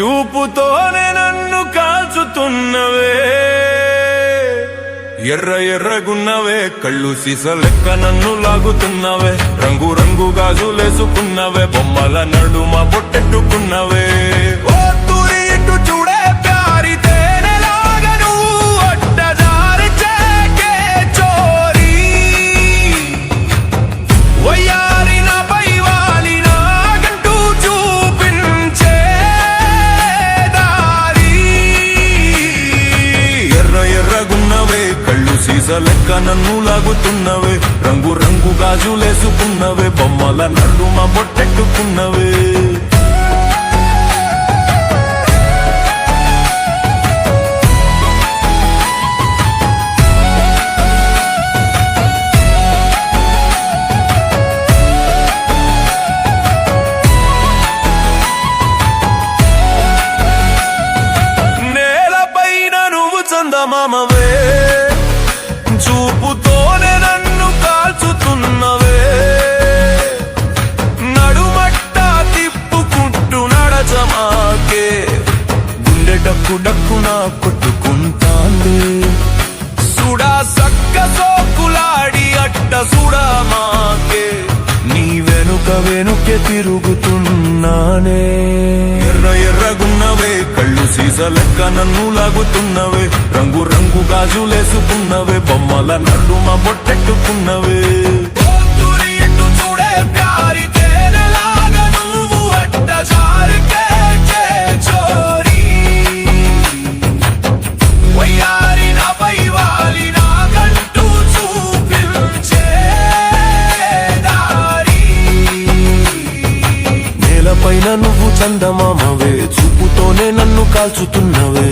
చూపుతోనే నన్ను కాల్చుతున్నవే ఎర్ర ఎర్రగున్నవే కళ్ళు సీస లెక్క నన్ను లాగుతున్నవే రంగు రంగు గాజులేసుకున్నవే బొమ్మల నడుమ బొట్టెట్టుకున్నవే ఓ తూరి ఇటు చూడే ప్యారి తేనెలాగా నువ్వు అడ్డదారి చేకే చోరీ వయ్యారి నాపై వాలి నాగంటూ చూపించే దారి ఎర్ర ఎర్రగున్నవే కళ్ళు సీస లెక్క నన్ను లాగుతున్నవే రంగు రంగు గాజులేసుకున్నవే బొమ్మల నడుమ బొట్టెట్టుకున్నవే నేలపైన నువ్వు చందమామవే చూపుతోనే నన్ను కాల్చుతున్నవే నడుమట్ట తిప్పుకుంటూ నడచమాకే గుండె డక్కు డక్కున కొట్టుకుంటాందే సుడా సక్క సోకులాడి అట్ట సుడామాకే నీ వెనుక వెనుకే తిరుగుతున్నానే ఎర్ర ఎర్రగున్నవే కళ్ళు సీస లెక్క నన్ను లాగుతున్నవే రంగు రంగు గాజులేసుకున్నవే బొమ్మల నడుమ బొట్టెట్టుకున్నవే నేలపైన నువ్వు చందమామవే చూపుతోనే నన్ను కాల్చుతున్నవే